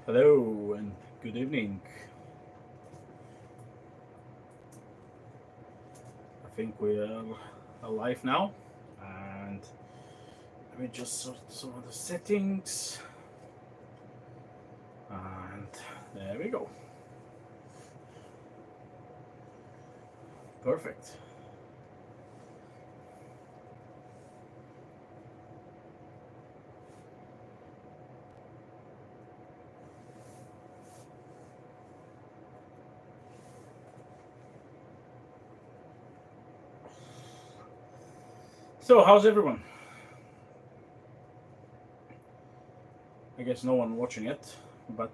Hello and good evening. I think we are alive now, and let me just sort some of the settings, and there we go. Perfect. So, how's everyone? I guess no one watching it, but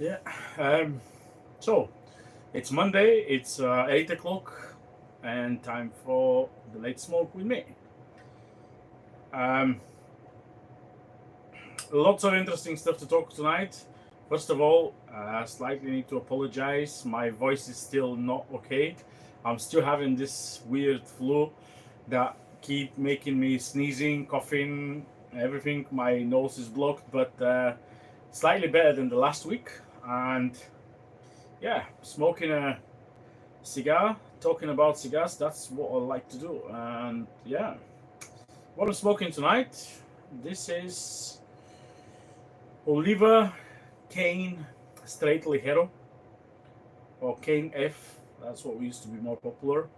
yeah. Um, so, it's Monday, it's 8 o'clock, and time for the late smoke with me. Um, Lots of interesting stuff to talk tonight. First of all, slightly need to apologize. My voice is still not okay. I'm still having this weird flu that keep making me sneezing, coughing, everything. My nose is blocked, but slightly better than the last week. And yeah, smoking a cigar, talking about cigars. That's what I like to do. And yeah, what I'm smoking tonight. This is Oliva Cane Straight Ligero or Cane F. That's what we used to be more popular.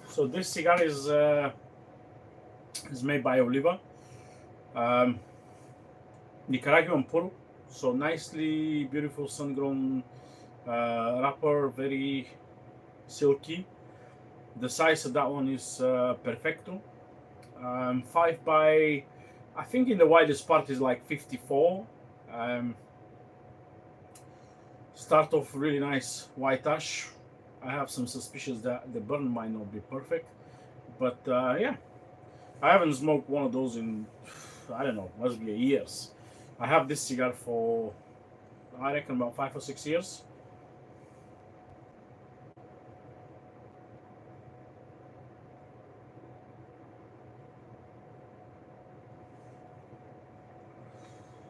So this cigar is made by Oliva, um, Nicaraguan puro. So nicely beautiful sun-grown wrapper, very silky. The size of that one is perfecto. 5 by, I think in the widest part is like 54. Um, Start off really nice white ash. I have some suspicions that the burn might not be perfect, but yeah, I haven't smoked one of those in I don't know, must be years. I have this cigar for I reckon about 5 or 6 years.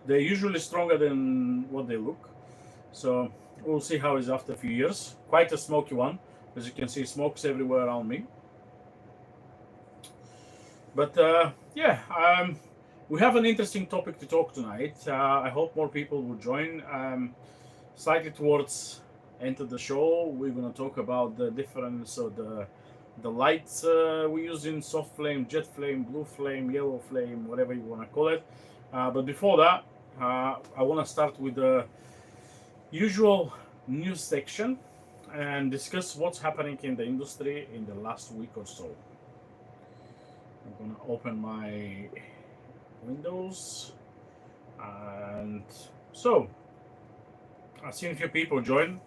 They're usually stronger than what they look, so we'll see how it's after a few years. Quite a smoky one, as you can see, smokes everywhere around me. But yeah, we have an interesting topic to talk tonight. I hope more people will join. Slightly towards end of the show, we're gonna talk about the difference of the lights we use in soft flame, jet flame, blue flame, yellow flame, whatever you wanna call it. But before that, I wanna start with the usual news section and discuss what's happening in the industry in the last week or so. I'm gonna open my Windows, and so I've seen a few people join.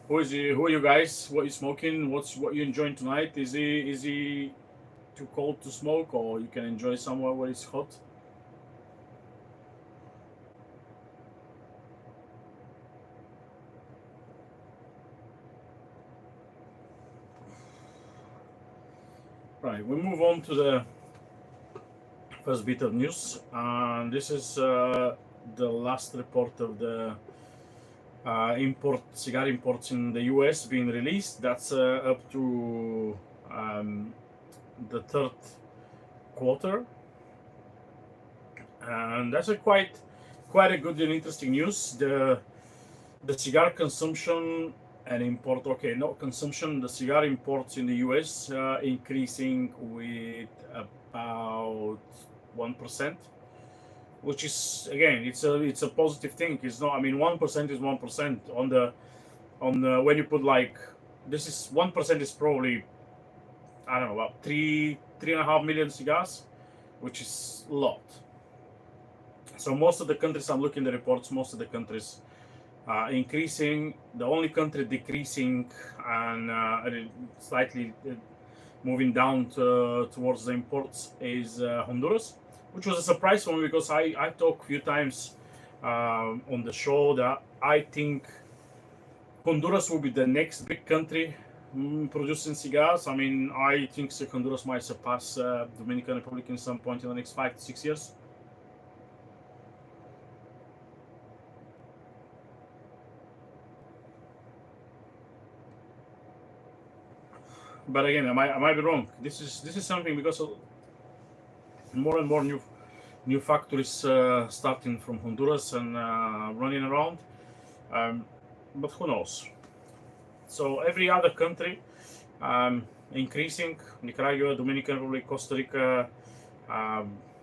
Who are you guys? What are you smoking? What you enjoying tonight? Is he too cold to smoke, or you can enjoy somewhere where it's hot? Right, we move on to the first bit of news, and this is the last report of the cigar imports in the U.S. being released. That's up to the third quarter, and that's a quite a good and interesting news. The cigar consumption and import, okay, not consumption, the cigar imports in the US increasing with about 1%, which is again, it's a positive thing. It's not, I mean, 1% is 1% on the when you put like this is 1% is probably I don't know about 3.5 million cigars, which is a lot. So most of the countries I'm looking at the reports, most of the countries increasing. The only country decreasing and slightly moving down towards the imports is Honduras, which was a surprise for me because I talked a few times on the show that I think Honduras will be the next big country producing cigars. I mean, I think Honduras might surpass Dominican Republic in some point in the next 5 to 6 years. But again, I might be wrong. This is something because of more and more new factories starting from Honduras and running around. Um, but who knows? So every other country increasing: Nicaragua, Dominican Republic, Costa Rica,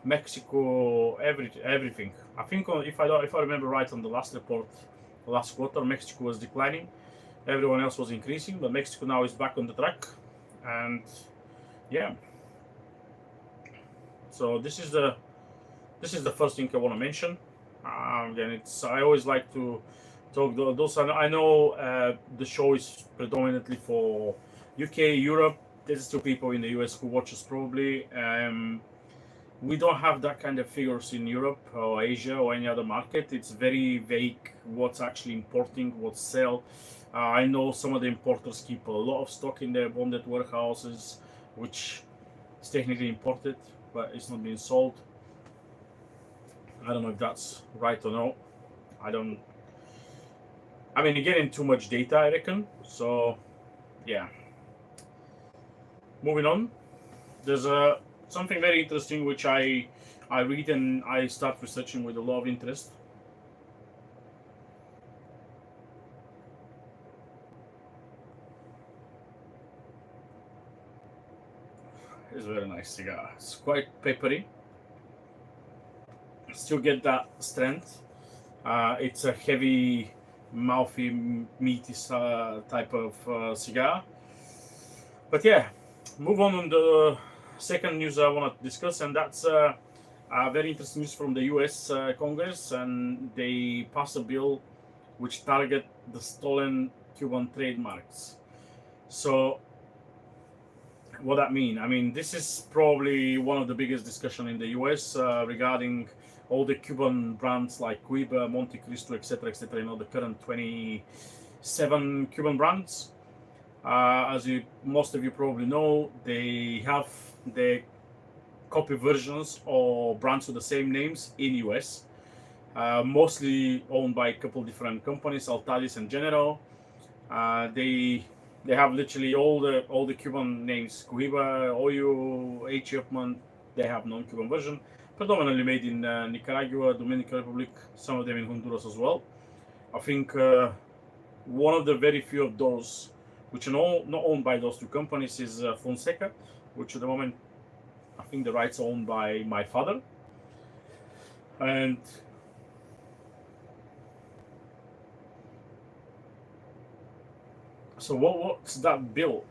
Mexico, everything. I think if I remember right on the last report, last quarter, Mexico was declining. Everyone else was increasing, but Mexico now is back on the track, and yeah. So this is the first thing I want to mention. Again, I always like to talk those. I know the show is predominantly for UK, Europe. There's still people in the US who watch us probably. We don't have that kind of figures in Europe or Asia or any other market. It's very vague what's actually importing, what's sell. I know some of the importers keep a lot of stock in their bonded warehouses, which is technically imported, but it's not being sold. I don't know if that's right or no. I mean, you're getting too much data, I reckon. So, yeah. Moving on. There's something very interesting which I read and I start researching with a lot of interest. It's a very nice cigar. It's quite peppery. Still get that strength. It's a heavy, mouthy, meaty type of cigar. But yeah, move on the second news I want to discuss, and that's very interesting news from the U.S. Congress, and they passed a bill which target the stolen Cuban trademarks. So what that mean? I mean, this is probably one of the biggest discussion in the U.S. Regarding all the Cuban brands like Cuiba, Monte Cristo, etc., etc. You know, the current 27 Cuban brands. As most of you probably know, they have the copy versions or brands with the same names in US, mostly owned by a couple different companies, Altadis and General. They have literally all the Cuban names: Cuiba, Oyo, H. Upman. They have non-Cuban version, predominantly made in Nicaragua, Dominican Republic, some of them in Honduras as well. I think one of the very few of those which are not owned by those two companies is Fonseca, which at the moment I think the rights are owned by my father. And so what's that bill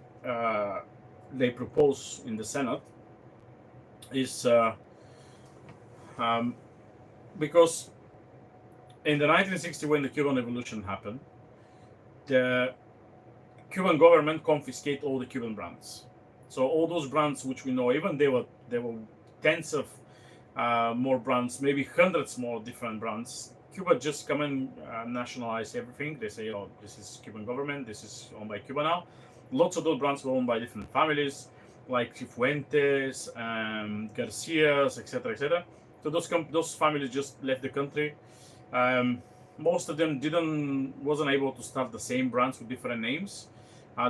they propose in the Senate is because in the 1960, when the Cuban Revolution happened, the Cuban government confiscate all the Cuban brands. So all those brands which we know, even there were tens of more brands, maybe hundreds more different brands. Cuba just come and nationalize everything. They say, oh, this is Cuban government, this is owned by Cuba now. Lots of those brands were owned by different families, like Cifuentes, Garcias, etc., etc. So those families just left the country. Most of them wasn't able to start the same brands with different names.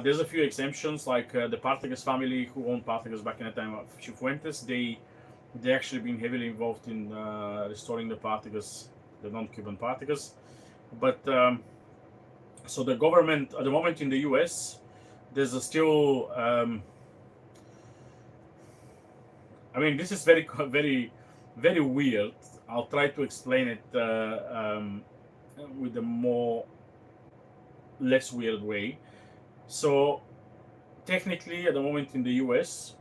There's a few exemptions, like the Partagas family who owned Partagas back in the time of Cifuentes. They actually been heavily involved in restoring the Partagas, the non-Cuban Partagas. But so the government at the moment in the U.S. there's still. I mean, this is very very very weird. I'll try to explain it with a less weird way. So technically, at the moment in the US,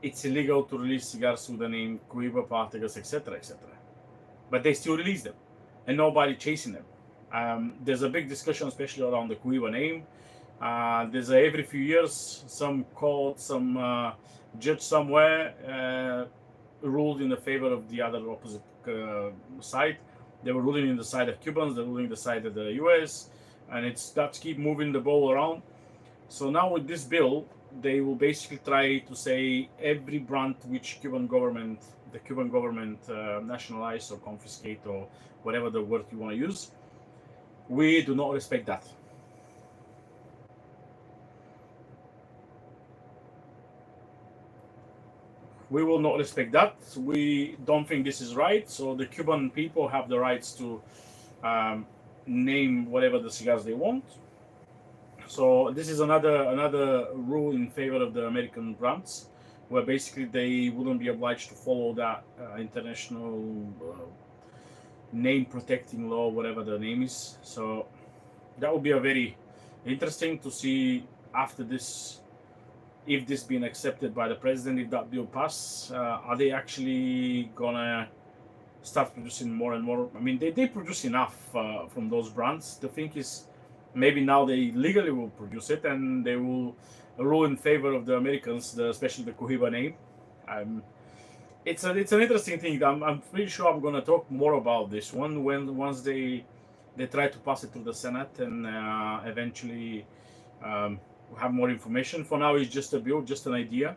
it's illegal to release cigars with the name Cuiba, Partagas, etc., etc. But they still release them, and nobody chasing them. There's a big discussion, especially around the Cuiba name. There's every few years some court, some judge somewhere ruled in the favor of the other opposite side. They were ruling in the side of Cubans, they're ruling the side of the US. and it's that keep moving the ball around. So now with this bill, they will basically try to say every brand which the Cuban government nationalize or confiscate or whatever the word you want to use, we do not respect that. We will not respect that. We don't think this is right. So the Cuban people have the rights to name whatever the cigars they want. So this is another rule in favor of the American brands, where basically they wouldn't be obliged to follow that international name protecting law, whatever the name is. So that would be a very interesting to see after this, if this being accepted by the president, if that bill pass, are they actually gonna start producing more and more? I mean, they produce enough from those brands. The thing is, maybe now they legally will produce it and they will rule in favor of the Americans, especially the Cohiba name. It's an interesting thing. I'm pretty sure I'm gonna talk more about this one once they try to pass it through the Senate and eventually have more information. For now, it's just a bill, just an idea.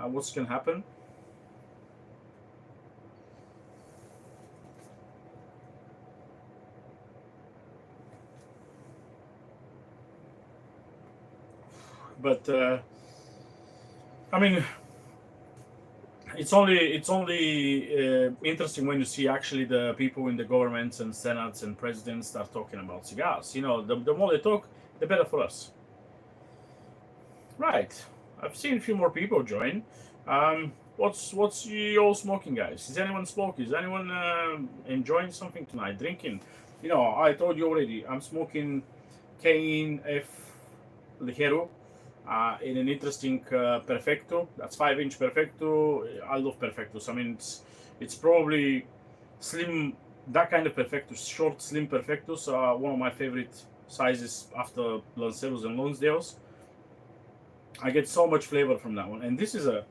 What's can happen? But I mean, it's only interesting when you see actually the people in the governments and senates and presidents start talking about cigars. You know, the more they talk, the better for us. Right. I've seen a few more people join. What's you all smoking, guys? Is anyone smoking? Is anyone enjoying something tonight? Drinking? You know, I told you already. I'm smoking Cane F Ligero in an interesting Perfecto. That's 5-inch Perfecto. I love Perfectos. I mean, it's probably slim. That kind of Perfectos, short, slim Perfectos, are one of my favorite sizes after Lanceros and Lonsdales. I get so much flavor from that one, and this is a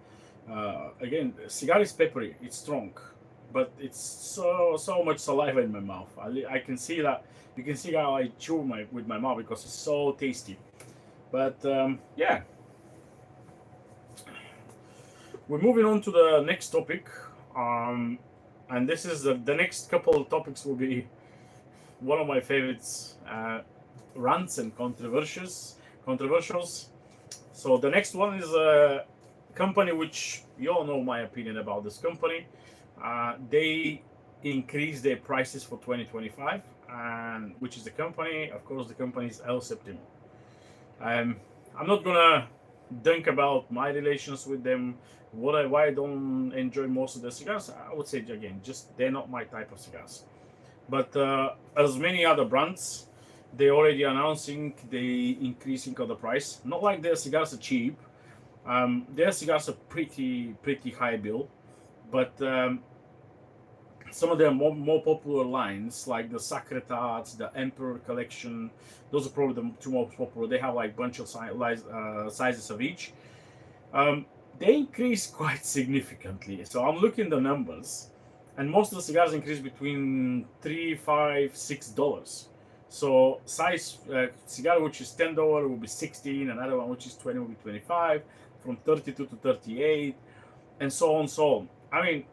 again, cigar is peppery. It's strong, but it's so much saliva in my mouth. I can see that. You can see how I chew with my mouth because it's so tasty. But yeah, we're moving on to the next topic, and this is the next couple of topics will be one of my favorites, rants and controversials. So the next one is a company which you all know my opinion about this company. They increased their prices for 2025, and which is the company. Of course, the company is El Septimo. I'm not gonna think about my relations with them. Why I don't enjoy most of the cigars. I would say again, just they're not my type of cigars. But as many other brands, they already announcing the increasing of the price. Not like their cigars are cheap. Their cigars are pretty high bill, but some of their more popular lines, like the Sacretats, the Emperor Collection, those are probably the two most popular. They have like bunch of sizes of each. They increase quite significantly. So I'm looking at the numbers, and most of the cigars increase between $3, $5, $6. So size cigar which is $10 will be 16, another one which is 20 will be 25, from 32 to 38, and so on, so on. I mean,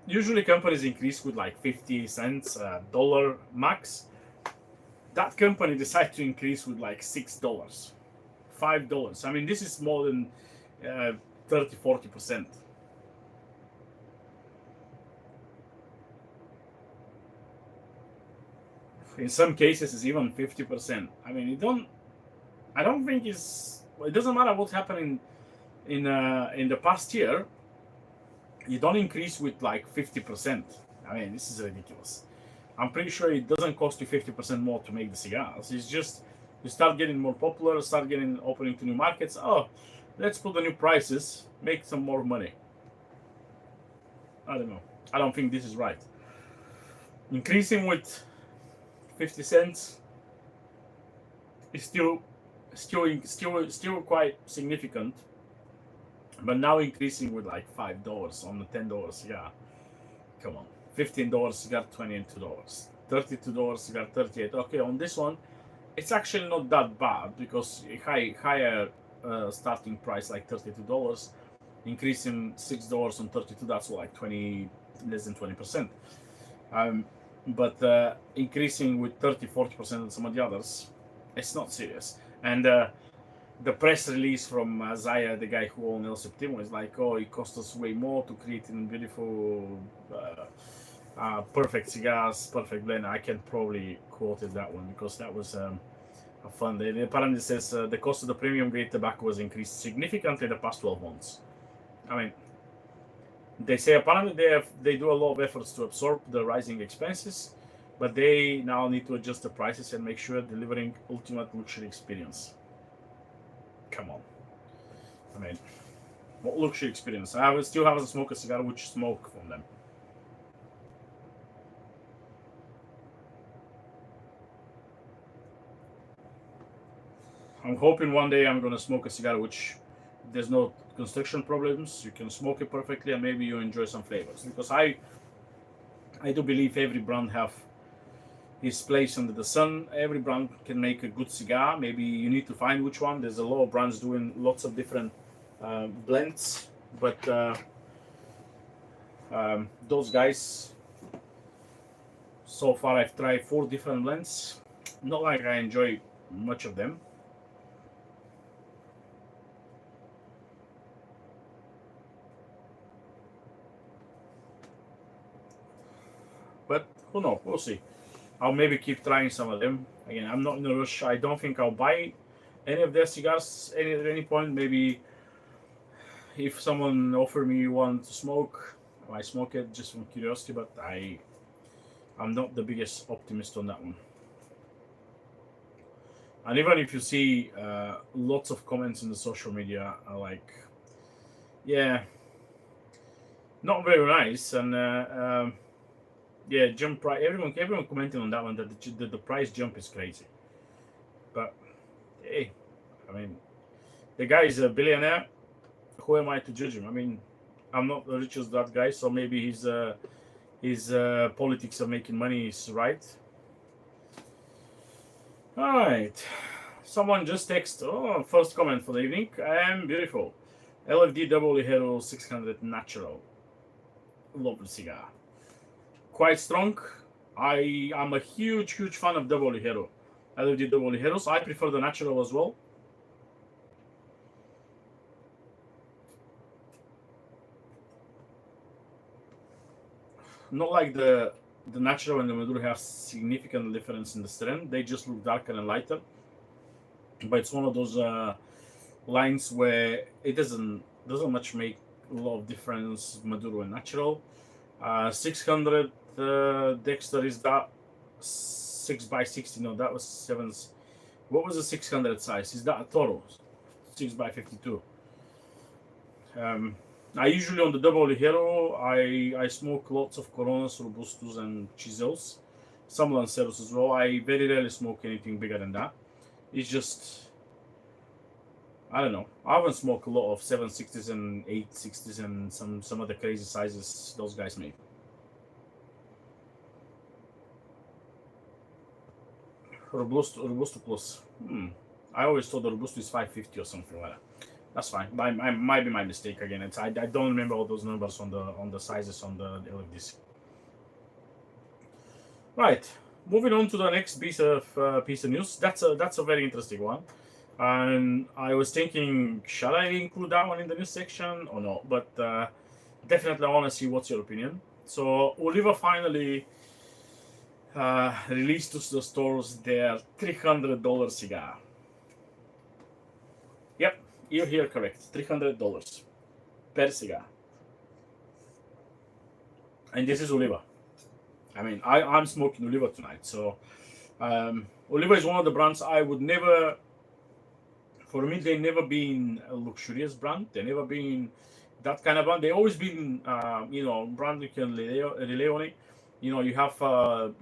usually companies increase with like 50 cents, dollar max. That company decided to increase with like $6, $5. I mean, this is more than 30-40%. In some cases, it's even 50%. I mean, I don't think it doesn't matter what's happening in the past year. You don't increase with like 50%. I mean, this is ridiculous. I'm pretty sure it doesn't cost you 50% more to make the cigars. It's just you start getting more popular, start getting opening to new markets. Oh, let's put the new prices, make some more money. I don't know. I don't think this is right. Increasing with 50 cents is still quite significant, but now increasing with like $5 on the $10 cigar. Come on, $15 cigar, $22, $32 cigar, 38. Okay, on this one, it's actually not that bad because higher starting price like $32, increasing $6 on 32, that's like 20, less than 20%. Um, but increasing with 30-40% on some of the others, it's not serious. And the press release from Zaya, the guy who owned El Septimo, is like, oh, it cost us way more to create a beautiful, perfect cigars, perfect blend. I can probably quote it that one because that was a fun. They apparently says the cost of the premium grade tobacco was increased significantly in the past 12 months. I mean, they say apparently they do a lot of efforts to absorb the rising expenses, but they now need to adjust the prices and make sure delivering ultimate luxury experience. Come on, I mean, what luxury experience? I still haven't smoked a cigar which smoke from them. I'm hoping one day I'm gonna smoke a cigar which there's no construction problems. You can smoke it perfectly, and maybe you enjoy some flavors. Because I do believe every brand have his place under the sun. Every brand can make a good cigar. Maybe you need to find which one. There's a lot of brands doing lots of different blends, but those guys, so far I've tried 4 different blends. Not like I enjoy much of them. But who knows? We'll see. I'll maybe keep trying some of them. Again, I'm not in a rush. I don't think I'll buy any of their cigars at any point. Maybe if someone offer me one to smoke, I might smoke it just from curiosity. But I'm not the biggest optimist on that one. And even if you see lots of comments in the social media are like, yeah, not very nice, and yeah, jump price. Everyone commenting on that one that the price jump is crazy. But hey, I mean, the guy is a billionaire. Who am I to judge him? I mean, I'm not the richest that guy, so maybe his politics of making money is right. All right. Someone just text. Oh, first comment for the evening. I am beautiful. LFD Double Hero 600 Natural. Lovely cigar. Quite strong. I am a huge fan of Double Hero. LFD Double Heroes. I prefer the natural as well. Not like the natural and the Maduro have significant difference in the strength. They just look darker and lighter. But it's one of those lines where it doesn't much make a lot of difference. Maduro and natural. 600 Dexter is that 6x60? No, that was 7. What was the 600 size? Is that a Toro? 6x52. I usually on the Double Hero, I smoke lots of Coronas, Robustos, and Chisels, some Lanceros as well. I very rarely smoke anything bigger than that. It's just, I don't know. I haven't smoked a lot of 760s and 860s and some of the crazy sizes those guys make. Robusto Plus. I always thought the Robusto is 550 or something like that. That's fine. Might be my mistake again. I don't remember all those numbers on the sizes on the LFDs. Right. Moving on to the next piece of news. That's a very interesting one. And I was thinking, shall I include that one in the news section or not? But definitely I want to see what's your opinion. So Oliva finally released to the stores their $300 cigar. Yep, you're here correct. $300 per cigar. And this is Oliva. I mean, I'm smoking Oliva tonight. So Oliva is one of the brands I would never, for me, they never been a luxurious brand. They never been that kind of brand. They always been, brand you can rely on it. You know, you have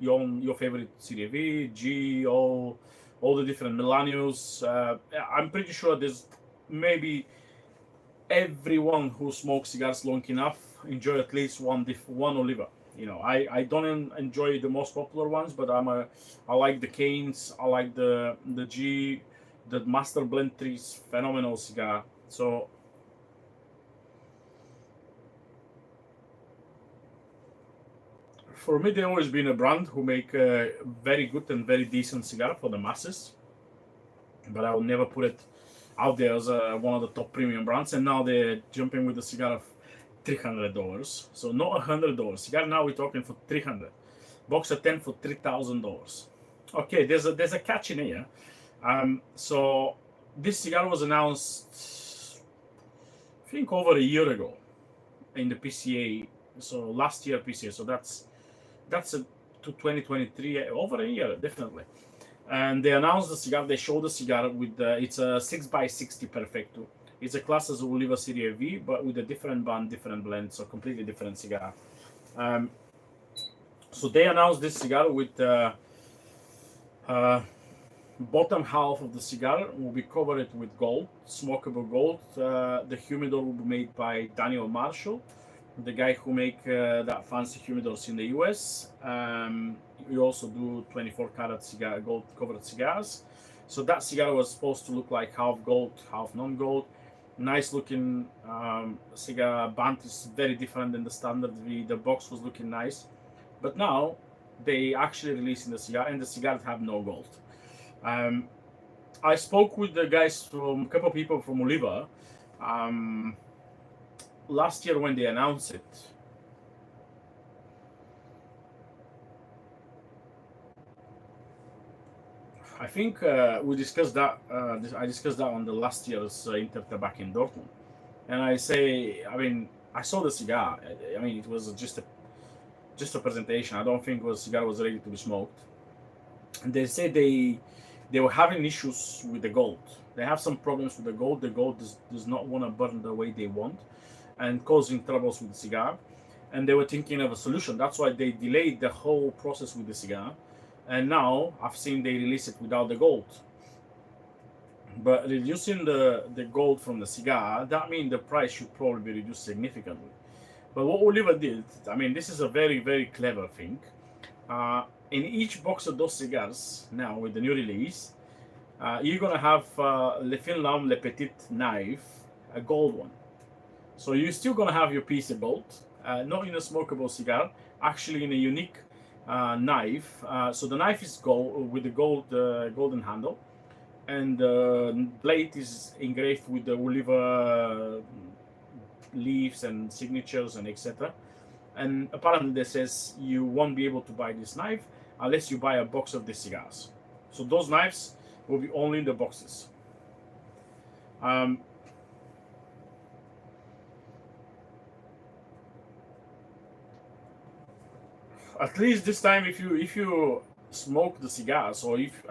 your favorite Serie V, G, all the different Milanios. I'm pretty sure there's maybe everyone who smokes cigars long enough enjoy at least one Oliva. I don't enjoy the most popular ones, but I like the Canes. I like the Master Blend 3 is phenomenal cigar. So for me, they always been a brand who make very good and very decent cigar for the masses. But I will never put it out there as one of the top premium brands. And now they're jumping with a cigar of $300. So not $100. Cigar now we're talking for 300. Box of 10 for $3,000. Okay, there's a catch in here. So this cigar was announced, I think, over a year ago in the PCA. So last year PCA. So that's to 2023, over a year definitely. And they announced the cigar. They showed the cigar with it's a 6x60 Perfecto. It's a class as a Oliva Serie V, but with a different band, different blend, so completely different cigar. So they announced this cigar with bottom half of the cigar will be covered with gold, smokable gold. The humidor will be made by Daniel Marshall, the guy who make that fancy humidors in the US. We also do 24 karat cigar, gold covered cigars. So that cigar was supposed to look like half gold, half non-gold. Nice looking cigar. Band is very different than the standard V. The box was looking nice, but now they actually releasing the cigar, and the cigars have no gold. I spoke with the guys from a couple of people from Oliva last year when they announced it. I think we discussed that. I discussed that on the last year's Intertabac in Dortmund, and I saw the cigar. I mean, it was just a presentation. I don't think the cigar was ready to be smoked. And they said they were having issues with the gold. They have some problems with the gold. The gold does not want to burn the way they want, and causing troubles with the cigar. And they were thinking of a solution. That's why they delayed the whole process with the cigar. And now I've seen they release it without the gold. But reducing the gold from the cigar, that means the price should probably be reduced significantly. But what Oliver did, I mean, this is a very, very clever thing. In each box of those cigars, now with the new release, you're gonna have Le Fin Lame Le Petit knife, a gold one. So you're still gonna have your PC bolt, not in a smokable cigar, actually in a unique knife. So the knife is gold with the golden handle, and the blade is engraved with the Oliva leaves and signatures and etc. And apparently they says you won't be able to buy this knife unless you buy a box of these cigars. So those knives will be only in the boxes. At least this time, if you smoke the cigars, or if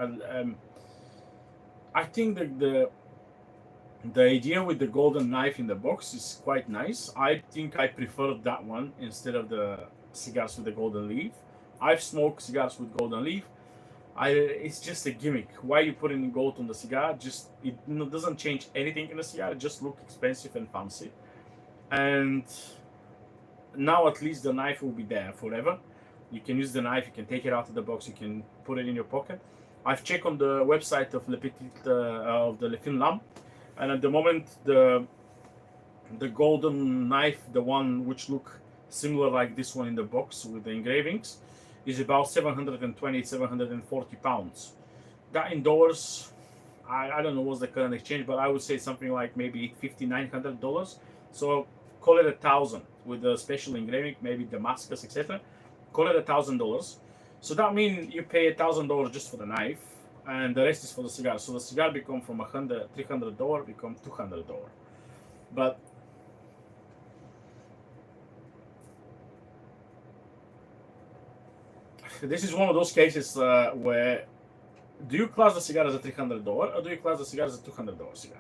I think that the idea with the golden knife in the box is quite nice. I think I prefer that one instead of the cigars with the golden leaf. I've smoked cigars with golden leaf. It's just a gimmick. Why you put in gold on the cigar? Just it doesn't change anything in the cigar. It just look expensive and fancy. And now at least the knife will be there forever. You can use the knife. You can take it out of the box. You can put it in your pocket. I've checked on the website of of the Le Fin Lame, and at the moment the golden knife, the one which look similar like this one in the box with the engravings, is about 720, 740 pounds. That in dollars, I don't know what's the current exchange, but I would say something like maybe $5,900. So call it $1,000 with the special engraving, maybe Damascus, etc. Call it $1,000. So that means you pay $1,000 just for the knife, and the rest is for the cigar. So the cigar become from $300 become $200. But this is one of those cases where do you class the cigar as a $300 or do you class the cigar as a $200 cigar?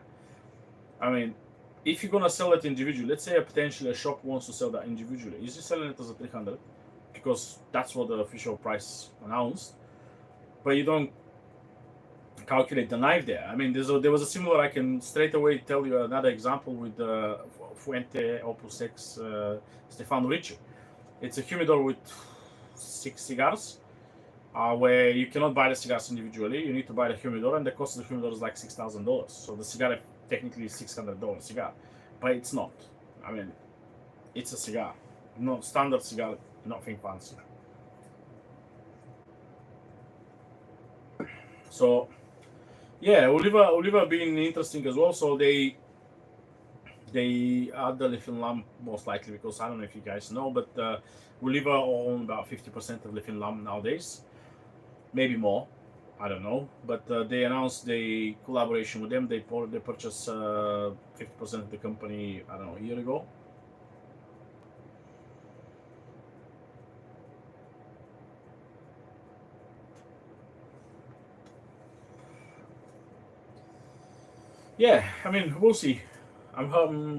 I mean, if you're gonna sell it individually, let's say potentially a shop wants to sell that individually, is he selling it as a 300 because that's what the official price announced, but you don't calculate the knife there. I mean, there was a similar. I can straight away tell you another example with the Fuente Opus X Stefano Ricci. It's a humidor with 6 cigars, where you cannot buy the cigars individually. You need to buy the humidor, and the cost of the humidor is like $6,000. So the cigar technically is $600 cigar, but it's not. I mean, it's a cigar, not standard cigar, nothing fancy. So yeah, Oliva being interesting as well. So they add the lithium lamp most likely because I don't know if you guys know, but Oliva own about 50% of lithium lamp nowadays, maybe more. I don't know, but they announced the collaboration with them. They purchased 50% of the company. I don't know, a year ago. Yeah, I mean, we'll see. I'm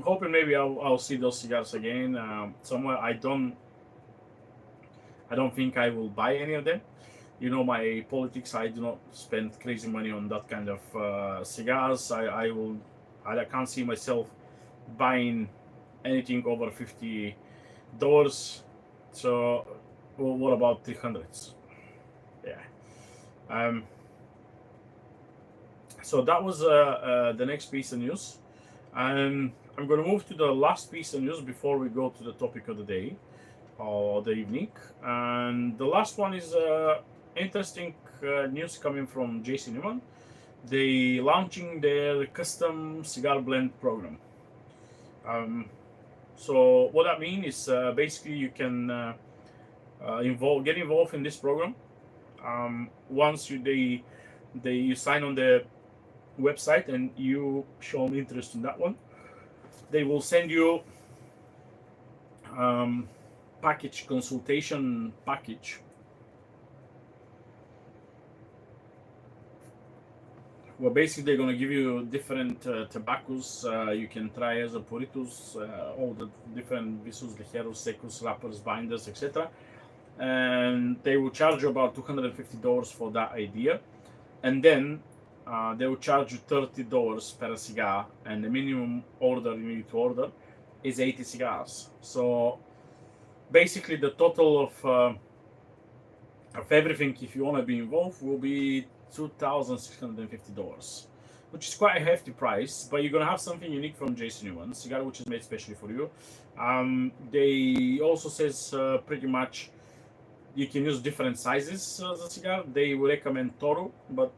hoping maybe I'll see those cigars again somewhere. I don't think I will buy any of them. You know my politics. I do not spend crazy money on that kind of cigars. I can't see myself buying anything over $50. So, well, what about 300s? Yeah. Um, so that was the next piece of news. I'm going to move to the last piece of news before we go to the topic of the day or the evening. And the last one is interesting news coming from JC Newman. They launching their custom cigar blend program. So what that means is basically you can get involved in this program. Once you sign on the website and you show interest in that one, they will send you consultation package where basically they're going to give you different tobaccos you can try as a puritos, all the different visus, ligeros, secos, wrappers, binders, etc. And they will charge you about $250 for that idea, and then they will charge you $30 per cigar, and the minimum order you need to order is 80 cigars. So basically the total of everything, if you want to be involved, will be $2,650, which is quite a hefty price, but you're going to have something unique from JC Newman, cigar which is made specially for you. They also says pretty much you can use different sizes as a cigar. They will recommend Toro, but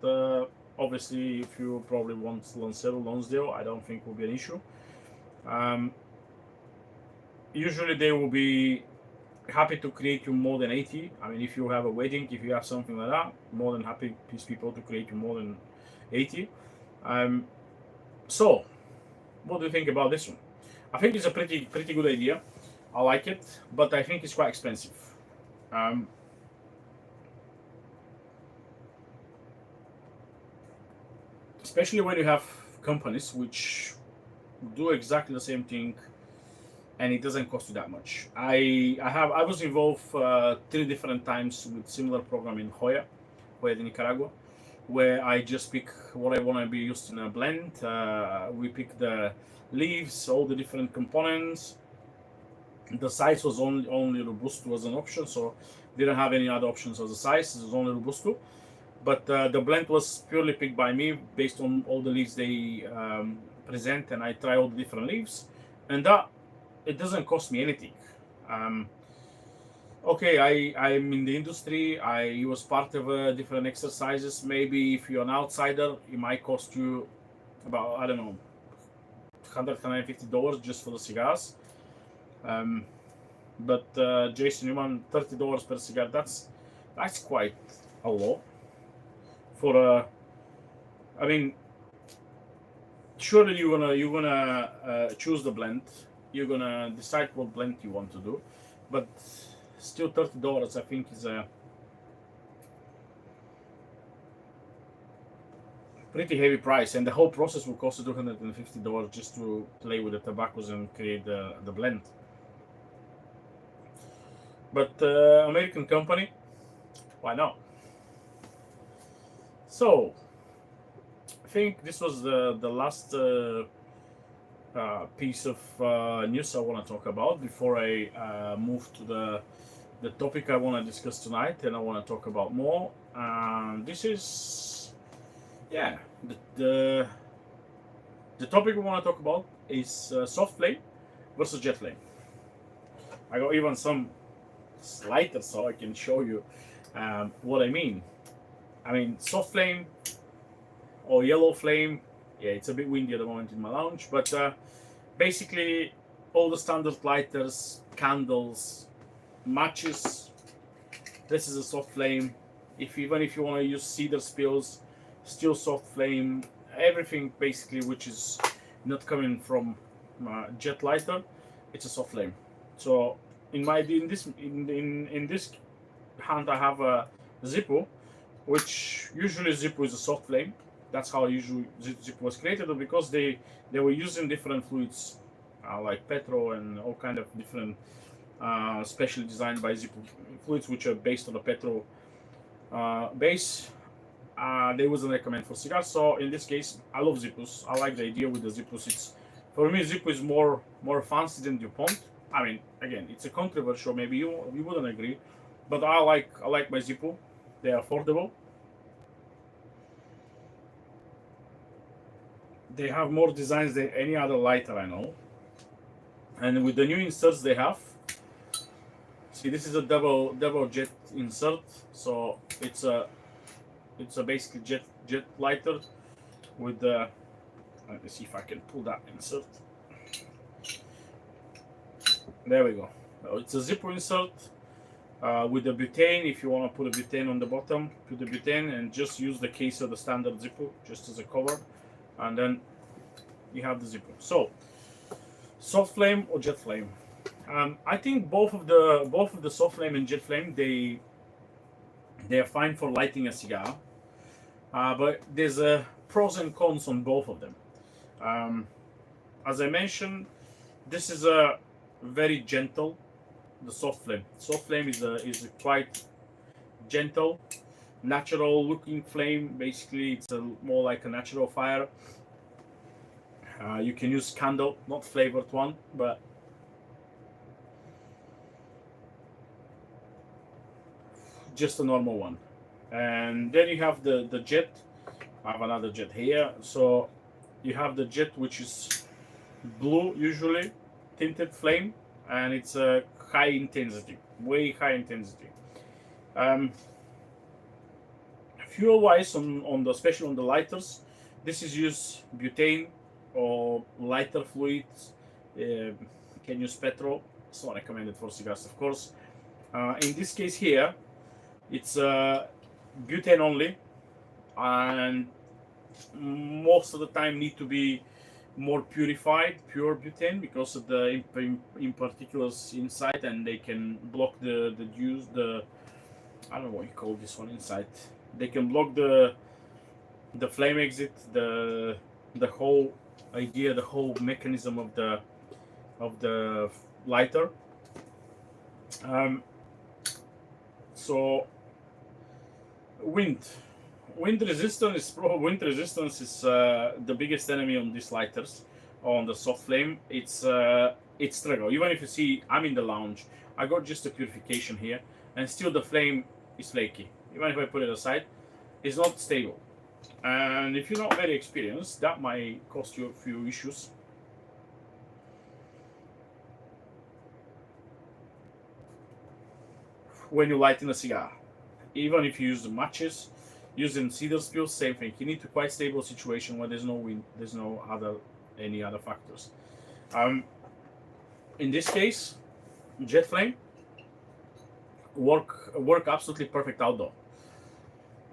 obviously if you probably want Lonsdale, I don't think will be an issue. Usually they will be happy to create you more than 80. I mean, if you have a wedding, if you have something like that, more than happy these people to create you more than 80. So what do you think about this one? I think it's a pretty good idea. I like it, but I think it's quite expensive. Especially when you have companies which do exactly the same thing and it doesn't cost you that much. I was involved 3 different times with similar program in Hoya de Nicaragua, where I just pick what I want to be used in a blend. We pick the leaves, all the different components. The size was only Robusto was an option, so didn't have any other options as a size. It was only Robusto, but the blend was purely picked by me based on all the leaves they present, and I try all the different leaves, and that it doesn't cost me anything. Okay, I'm in the industry. I was part of different exercises. Maybe if you're an outsider, it might cost you about, I don't know, $150 just for the cigars. But Jason Newman, $30 per cigar. That's quite a lot for I mean, surely you're gonna choose the blend. You're gonna decide what blend you want to do, but still $30 I think is a pretty heavy price, and the whole process will cost you $250 just to play with the tobaccos and create the blend. But American company, why not? So I think this was the last piece of news I want to talk about before I move to the topic I want to discuss tonight, and I want to talk about more. This is, yeah, the the topic we want to talk about is soft flame versus jet flame. I got even some slider so I can show you what I mean. I mean, soft flame or yellow flame. Yeah, it's a bit windy at the moment in my lounge, but basically all the standard lighters, candles, matches. This is a soft flame. Even if you want to use cedar spills, still soft flame. Everything basically which is not coming from jet lighter, it's a soft flame. So in this hand I have a Zippo, which usually Zippo is a soft flame. That's how usually Zippo was created, because they were using different fluids like petrol and all kind of different specially designed by Zippo fluids which are based on a petrol base. They wasn't recommended for cigars. So in this case, I love Zippos. I like the idea with the Zippos. It's, for me, Zippo is more fancy than DuPont. I mean, again, it's a controversial. Maybe you wouldn't agree, but I like my Zippo. They're affordable. They have more designs than any other lighter I know. And with the new inserts they have, see, this is a double jet insert. So it's a basically jet lighter with the. Let me see if I can pull that insert. There we go. It's a Zippo insert with the butane. If you want to put a butane on the bottom, put the butane and just use the case of the standard Zippo just as a cover, and then you have the Zippo. So, soft flame or jet flame? I think both of the soft flame and jet flame they are fine for lighting a cigar, but there's pros and cons on both of them. Um, as I mentioned, this is a very gentle. The soft flame. Soft flame is a quite gentle, natural looking flame. Basically, it's more like a natural fire. You can use candle, not flavored one, but just a normal one. And then you have the jet. I have another jet here. So you have the jet, which is blue, usually tinted flame, and it's a high intensity, way high intensity. Um, Fuel wise, on the especially on the lighters, this is use butane or lighter fluids. Can use petrol. It's not recommended for cigars, of course. In this case here, it's butane only, and most of the time need to be more purified, pure butane, because of the in particulars inside, and they can block the juice. I don't know what you call this one inside. They can block the flame exit, the whole idea, the whole mechanism of the lighter. Um, so wind resistance is the biggest enemy on these lighters. On the soft flame, it's struggle. Even if you see, I'm in the lounge, I got just a purification here, and still the flame is flaky. Even if I put it aside, it's not stable. And if you're not very experienced, that might cost you a few issues. When you're lighting a cigar, even if you use the matches, using cedar spills, same thing. You need to quite stable situation where there's no wind, there's no any other factors. In this case, jet flame work absolutely perfect outdoor.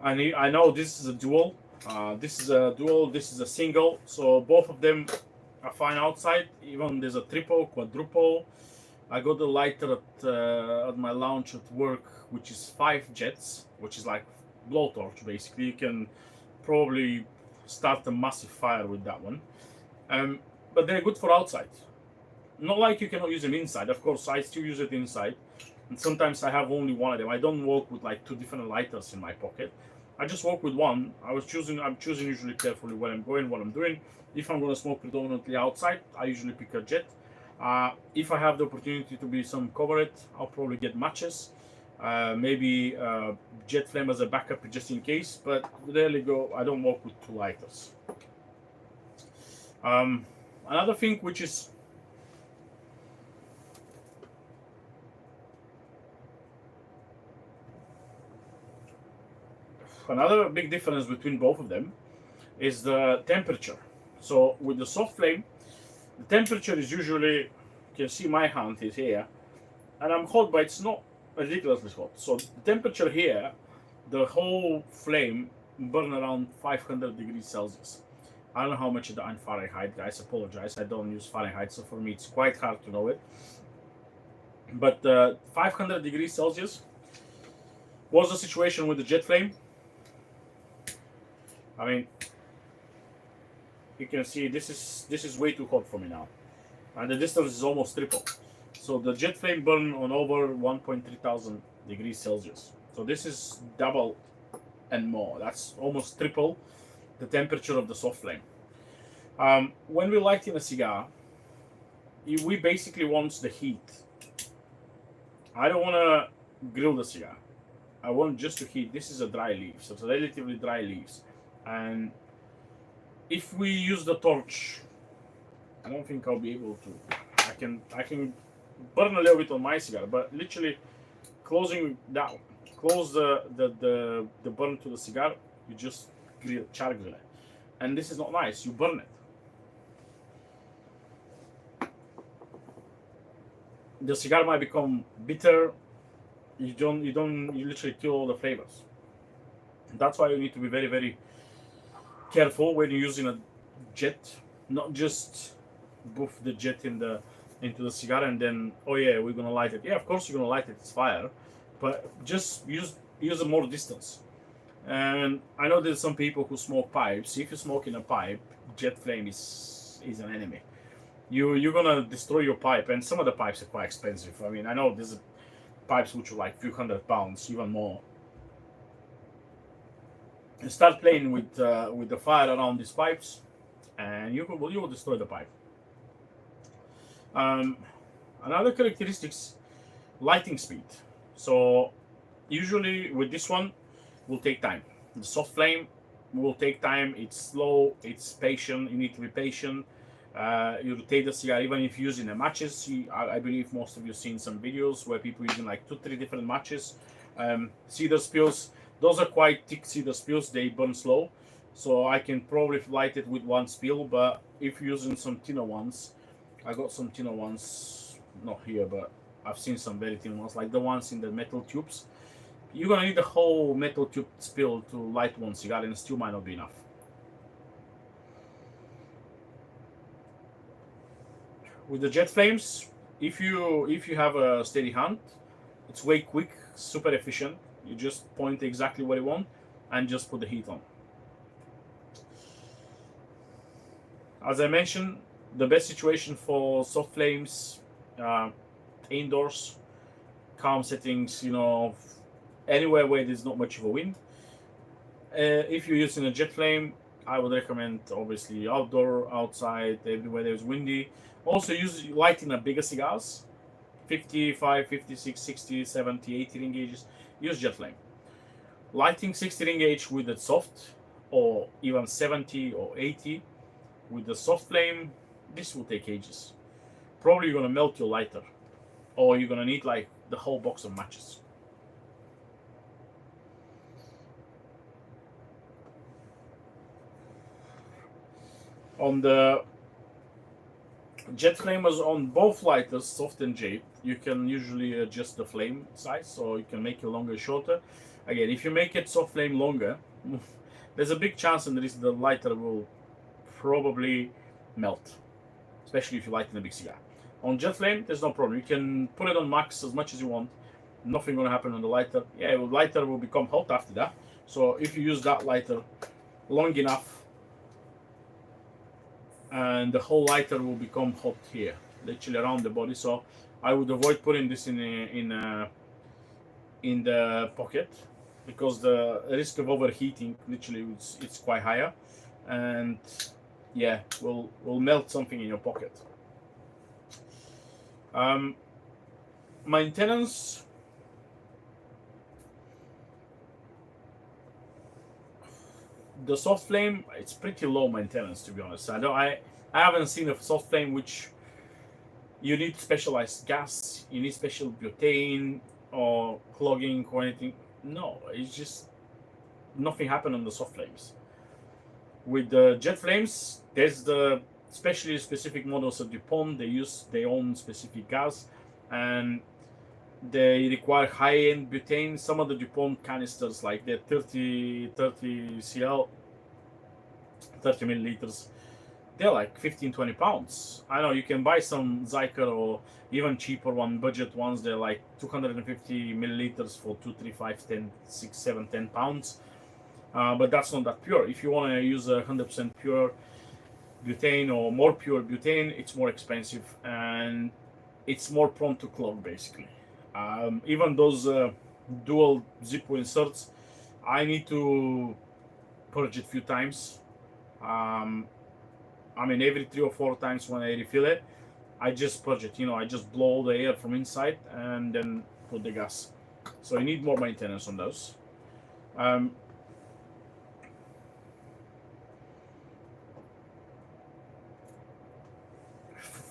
I know this is a dual. This is a dual. This is a single. So both of them are fine outside. Even there's a triple, quadruple. I got the lighter at my lounge at work, which is 5 jets, which is like blowtorch basically. You can probably start a massive fire with that one. But they're good for outside. Not like you cannot use them inside. Of course, I still use it inside. And sometimes I have only one of them. I don't walk with like 2 different lighters in my pocket. I just work with one. I'm choosing usually carefully where I'm going, what I'm doing. If I'm going to smoke predominantly outside, I usually pick a jet. If I have the opportunity to be some covered, I'll probably get matches. Maybe jet flame as a backup just in case, but rarely go. I don't work with two lighters. Um, Another thing which is another big difference between both of them is the temperature. So with the soft flame, the temperature is usually, you can see my hand is here, and I'm hot, but it's not ridiculously hot. So the temperature here, the whole flame burn around 500 degrees Celsius. I don't know how much in Fahrenheit, guys. Apologize, I don't use Fahrenheit, so for me it's quite hard to know it. But 500 degrees Celsius was the situation with the jet flame. I mean, you can see this is way too hot for me now, and the distance is almost triple. So the jet flame burn on over 1.3 thousand degrees Celsius. So this is double and more. That's almost triple the temperature of the soft flame. When we're lighting a cigar, we basically want the heat. I don't want to grill the cigar. I want just to heat. This is a dry leaf, so it's relatively dry leaves. And if we use the torch, I don't think I'll be able to. I can burn a little bit on my cigar, but literally closing that, close the burn to the cigar, you just char grill it, and this is not nice. You burn it. The cigar might become bitter. You literally kill all the flavors. That's why you need to be very, very careful when you're using a jet. Not just boof the jet into the cigar and then, oh yeah, we're gonna light it. Yeah, of course you're gonna light it. It's fire, but just use a more distance. And I know there's some people who smoke pipes. If you smoke in a pipe, jet flame is an enemy. You're gonna destroy your pipe, and some of the pipes are quite expensive. I mean, I know there's pipes which are like few £100, even more. You start playing with the fire around these pipes, and you will destroy the pipe. Another characteristics, lighting speed. So usually with this one, will take time. The soft flame will take time. It's slow. It's patient. You need to be patient. You rotate the cigar even if using the matches. I believe most of you seen some videos where people using like 2-3 different matches. Cedar spills. Those are quite thick cedar spills. They burn slow, so I can probably light it with one spill. But if you're using some thinner ones, I got some thinner ones, not here, but I've seen some very thin ones, like the ones in the metal tubes. You're gonna need the whole metal tube spill to light one cigar, and it still might not be enough. With the jet flames, if you have a steady hand, it's way quick, super efficient. You just point exactly where you want and just put the heat on. As I mentioned, the best situation for soft flames, indoors, calm settings, anywhere where there's not much of a wind. If you're using a jet flame, I would recommend obviously outdoor, outside, everywhere there's windy. Also use lighting a bigger cigars, 55, 56, 60, 70, 80 ring gauges. Use jet flame. Lighting 60 ring gauge with the soft, or even 70 or 80 with the soft flame, this will take ages. Probably you're gonna melt your lighter, or you're gonna need like the whole box of matches. On the jet flamers, on both lighters, soft and jade, you can usually adjust the flame size, so you can make it longer, shorter. Again, if you make it soft flame longer, there's a big chance in the lighter will probably melt, especially if you light in a big cigar. On jet flame, there's no problem. You can put it on max as much as you want. Nothing gonna happen on the lighter. Yeah, the lighter will become hot after that. So if you use that lighter long enough, and the whole lighter will become hot here, literally around the body. So I would avoid putting this in the pocket. because the risk of overheating literally it's quite higher, and yeah, will melt something in your pocket. Um, Maintenance, the soft flame, it's pretty low maintenance, to be honest. I haven't seen a soft flame which you need specialized gas, you need special butane or clogging or anything. No, it's just nothing happened on the soft flames. With the jet flames, there's the especially specific models of DuPont. They use their own specific gas, and they require high-end butane. Some of the DuPont canisters, like the 30 cl, 30 milliliters, they're like 15-20 pounds. I know you can buy some Zyker or even cheaper one, budget ones. They're like 250 milliliters for 2, 3, 5, 10, 6, 7, 10 pounds. But that's not that pure. If you want to use 100% pure butane or more pure butane, it's more expensive and it's more prone to clog basically. Even those dual Zippo inserts, I need to purge it a few times. Um, I mean, every 3 or 4 times when I refill it, I just purge it. I just blow the air from inside and then put the gas. So you need more maintenance on those. Um,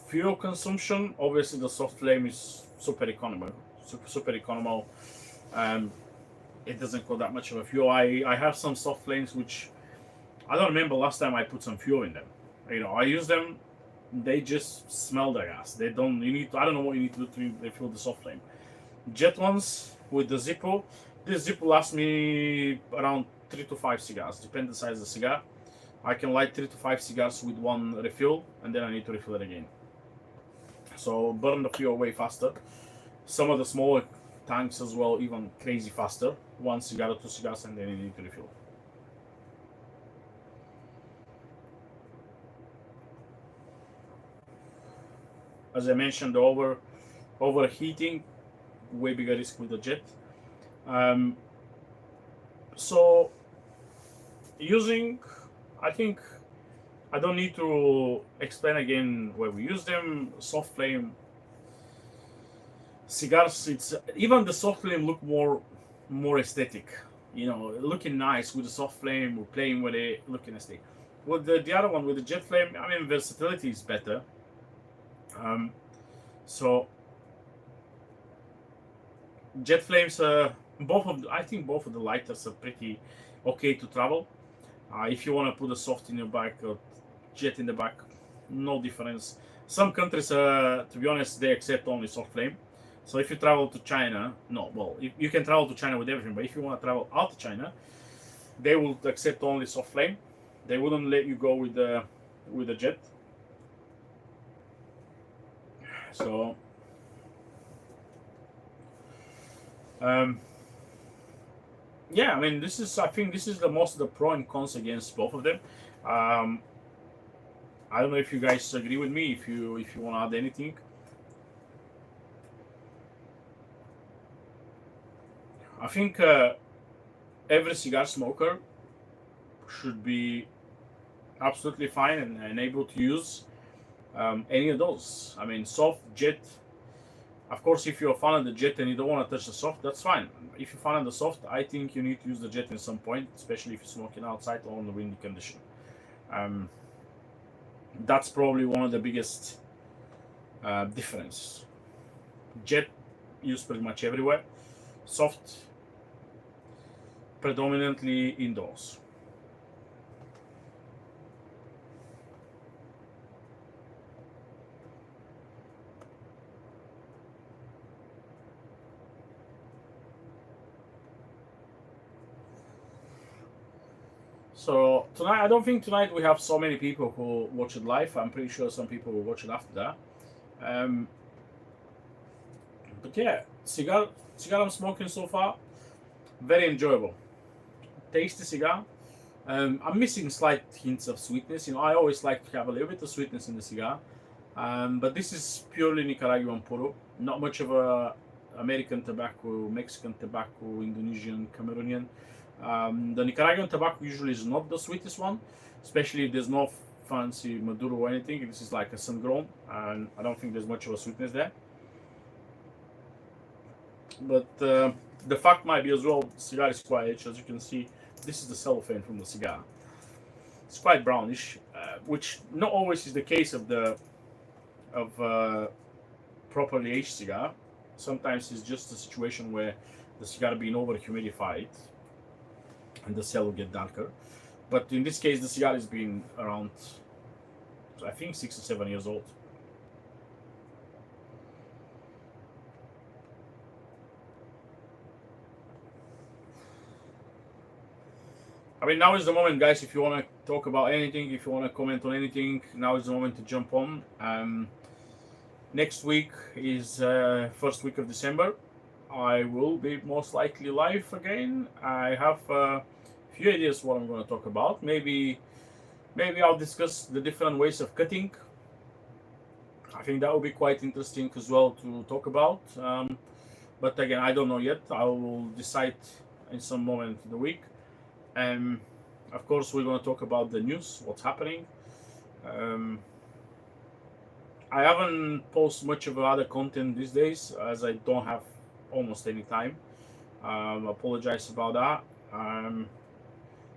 Fuel consumption, obviously the soft flame is super economical. Super economical. Um, it doesn't cost that much of a fuel. I have some soft flames which I don't remember last time I put some fuel in them. I use them. They just smell the gas. They don't. You need to. I don't know what you need to do to refill the soft flame. Jet ones with the Zippo. This Zippo lasts me around 3 to 5 cigars, depend the size of the cigar. I can light 3 to 5 cigars with one refill, and then I need to refill it again. So burn the fuel way faster. Some of the smaller tanks as well, even crazy faster. 1 cigar or 2 cigars, and then you need to refill. As I mentioned, the overheating, way bigger risk with the jet. Um, so using, I think I don't need to explain again where we use them. Soft flame cigars, it's even the soft flame look more aesthetic. Looking nice with the soft flame. We're playing with it, looking aesthetic. With the other one with the jet flame, I mean versatility is better. Um, so jet flames, I think both of the lighters are pretty okay to travel. If you want to put a soft in your back or jet in the back, no difference. Some countries, to be honest, they accept only soft flame. So if you travel to China, no, well, you can travel to China with everything, but if you want to travel out to China, they will accept only soft flame. They wouldn't let you go with the jet. So, yeah, I mean, I think this is the most of the pro and cons against both of them. Um, I don't know if you guys agree with me. If you want to add anything. I think every cigar smoker should be absolutely fine and able to use any of those. I mean, soft, jet. Of course, if you're a fan of the jet and you don't want to touch the soft, that's fine. If you're a fan of the soft, I think you need to use the jet at some point, especially if you're smoking outside or in the windy condition. That's probably one of the biggest difference. Jet used pretty much everywhere. Soft predominantly indoors. So tonight, I don't think tonight we have so many people who watch it live. I'm pretty sure some people will watch it after that. But yeah, cigar I'm smoking so far, very enjoyable, tasty cigar. I'm missing slight hints of sweetness. I always like to have a little bit of sweetness in the cigar. But this is purely Nicaraguan puro. Not much of a American tobacco, Mexican tobacco, Indonesian, Cameroonian. The Nicaraguan tobacco usually is not the sweetest one, especially if there's no fancy Maduro or anything. This is like a sun grown, and I don't think there's much of a sweetness there. But the fact might be as well, the cigar is quite aged. As you can see, this is the cellophane from the cigar. It's quite brownish, which not always is the case of the of properly aged cigar. Sometimes it's just a situation where the cigar being over humidified and the cell will get darker. But in this case, the cigar has been around, I think, 6 or 7 years old. I mean, now is the moment, guys. If you want to talk about anything, if you want to comment on anything, now is the moment to jump on. Next week is first week of December. I will be most likely live again. I have a few ideas what I'm going to talk about. Maybe I'll discuss the different ways of cutting. I think that will be quite interesting as well to talk about. But again, I don't know yet. I will decide in some moment in the week. Of course, we're going to talk about the news, what's happening. I haven't posted much of other content these days as I don't have almost any time. Apologize about that.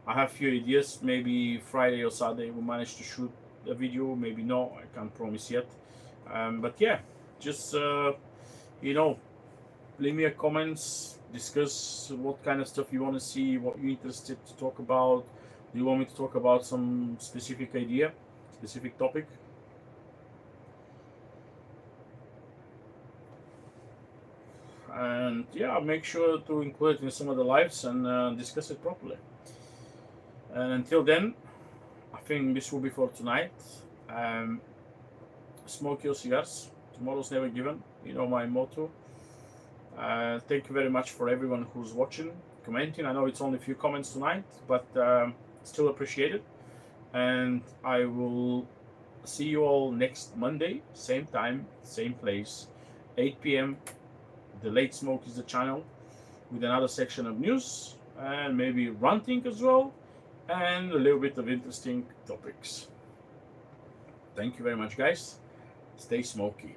I have few ideas. Maybe Friday or Saturday we'll manage to shoot a video. Maybe no, I can't promise yet. But yeah, just leave me a comments. Discuss what kind of stuff you want to see, what you're interested to talk about. Do you want me to talk about some specific idea, specific topic? And yeah, I'll make sure to include it in some of the lives and discuss it properly. And until then, I think this will be for tonight. Smoke your cigars. Tomorrow's never given. You know my motto. Thank you very much for everyone who's watching, commenting. I know it's only a few comments tonight, but still appreciate it. And I will see you all next Monday, same time, same place, 8 p.m. The Late Smoke is the channel with another section of news and maybe ranting as well and a little bit of interesting topics. Thank you very much, guys. Stay smoky.